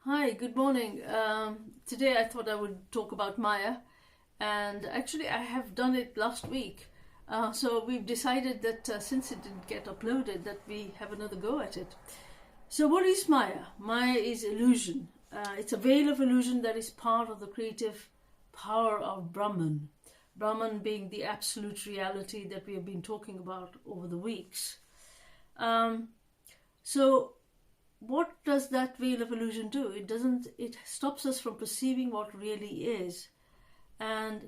Hi, good morning. Today I thought I would talk about Maya, and actually I have done it last week. So we've decided that since it didn't get uploaded, that we have another go at it. So what is Maya? Maya is illusion. It's a veil of illusion that is part of the creative power of Brahman. Brahman being the absolute reality that we have been talking about over the weeks. Um, so what does that veil of illusion do? It stops us from perceiving what really is. And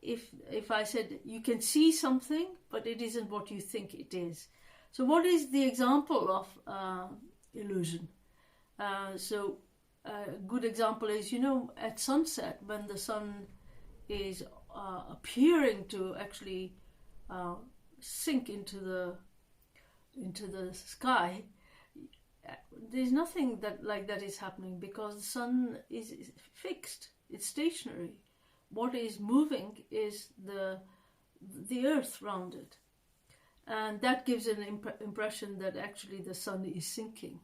if I said you can see something but it isn't what you think it is. So what is the example of illusion? So a good example is at sunset, when the sun is appearing to actually sink into the sky. There's nothing that is happening, because the sun is fixed, it's stationary. What is moving is the earth round it, and that gives an impression that actually the sun is sinking.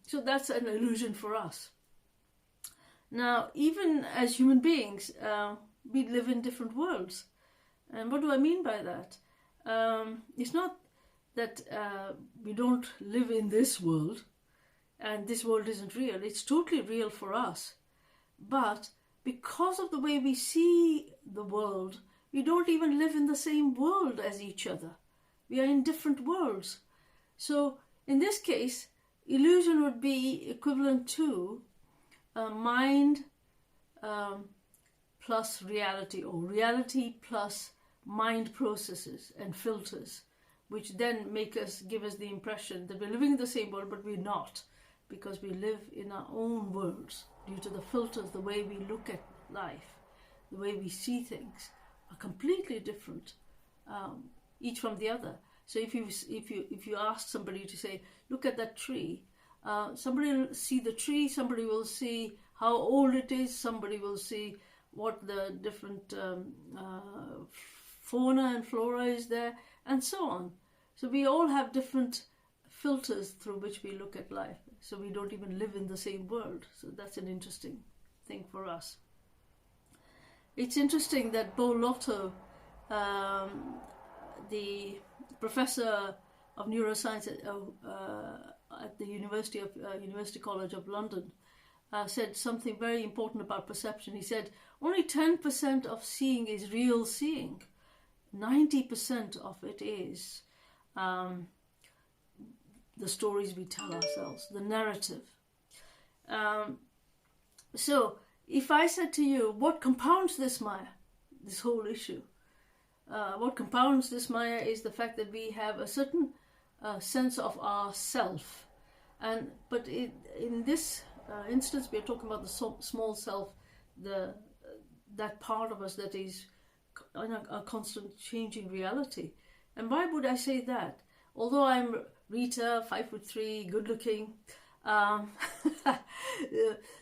So that's an illusion for us. Now, even as human beings, we live in different worlds. And what do I mean by that? It's not that we don't live in this world and this world isn't real. It's totally real for us. But because of the way we see the world, we don't even live in the same world as each other. We are in different worlds. So in this case, illusion would be equivalent to mind plus reality, or reality plus mind processes and filters, which then give us the impression that we're living in the same world, but we're not, because we live in our own worlds due to the filters. The way we look at life, the way we see things are completely different, each from the other. So if you ask somebody to say, look at that tree, somebody will see the tree, somebody will see how old it is, somebody will see what the different fauna and flora is there, and so on. So we all have different filters through which we look at life. So we don't even live in the same world. So that's an interesting thing for us. It's interesting that Bo Lotto, the professor of neuroscience at the University College of London, said something very important about perception. He said only 10% of seeing is real seeing. 90% of it is the stories we tell ourselves, the narrative. So if I said to you, what compounds this Maya, this whole issue? What compounds this Maya is the fact that we have a certain sense of ourself. But in this instance, we are talking about the small self, that part of us that is in a constant changing reality. And why would I say that? Although I'm Rita, 5'3", good looking,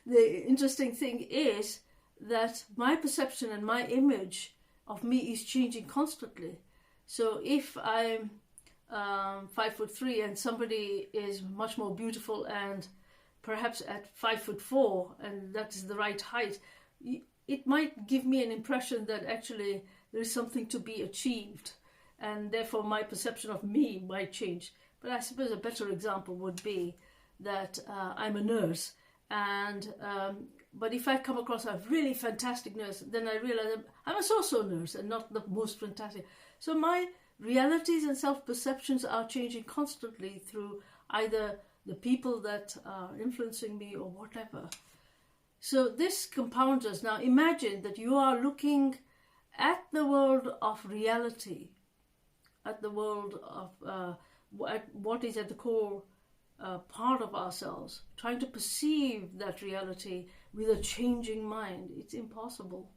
the interesting thing is that my perception and my image of me is changing constantly. So if I'm 5'3" and somebody is much more beautiful and perhaps at 5'4", and that is the right height, it might give me an impression that actually there is something to be achieved, and therefore my perception of me might change. But I suppose a better example would be that I'm a nurse, and but if I come across a really fantastic nurse, then I realize I'm a so-so nurse and not the most fantastic. So my realities and self-perceptions are changing constantly through either the people that are influencing me or whatever. So this compounds us. Now imagine that you are looking at the world of reality, at the world of what is at the core part of ourselves, trying to perceive that reality with a changing mind. It's impossible.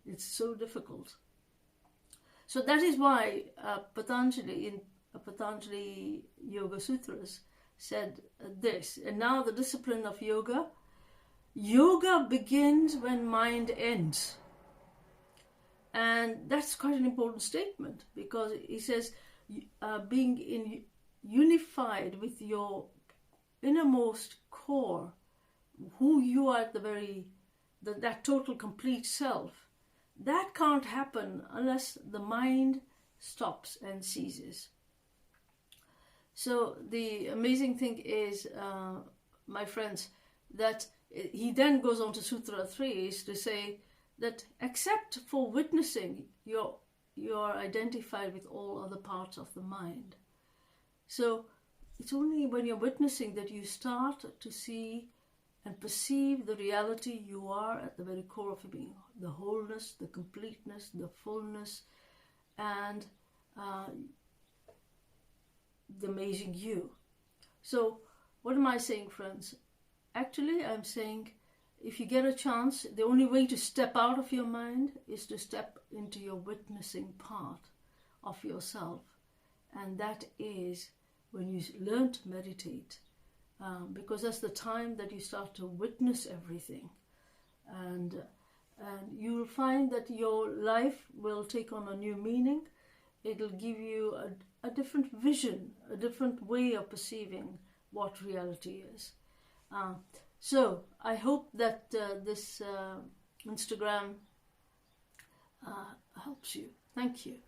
It's so difficult. So that is why Patanjali, in Patanjali Yoga Sutras, said this. And now the discipline of yoga begins when mind ends. And that's quite an important statement, because he says being unified with your innermost core who you are at the very, that total complete self, that can't happen unless the mind stops and ceases. So the amazing thing is, my friends, that he then goes on to Sutra 3 is to say that except for witnessing, you're identified with all other parts of the mind. So it's only when you're witnessing that you start to see and perceive the reality you are at the very core of your being, the wholeness, the completeness, the fullness, and the amazing you. So what am I saying, friends? Actually, I'm saying if you get a chance, the only way to step out of your mind is to step into your witnessing part of yourself. And that is when you learn to meditate, because that's the time that you start to witness everything. And you'll find that your life will take on a new meaning. It'll give you a different vision, a different way of perceiving what reality is. So I hope that this Instagram helps you. Thank you.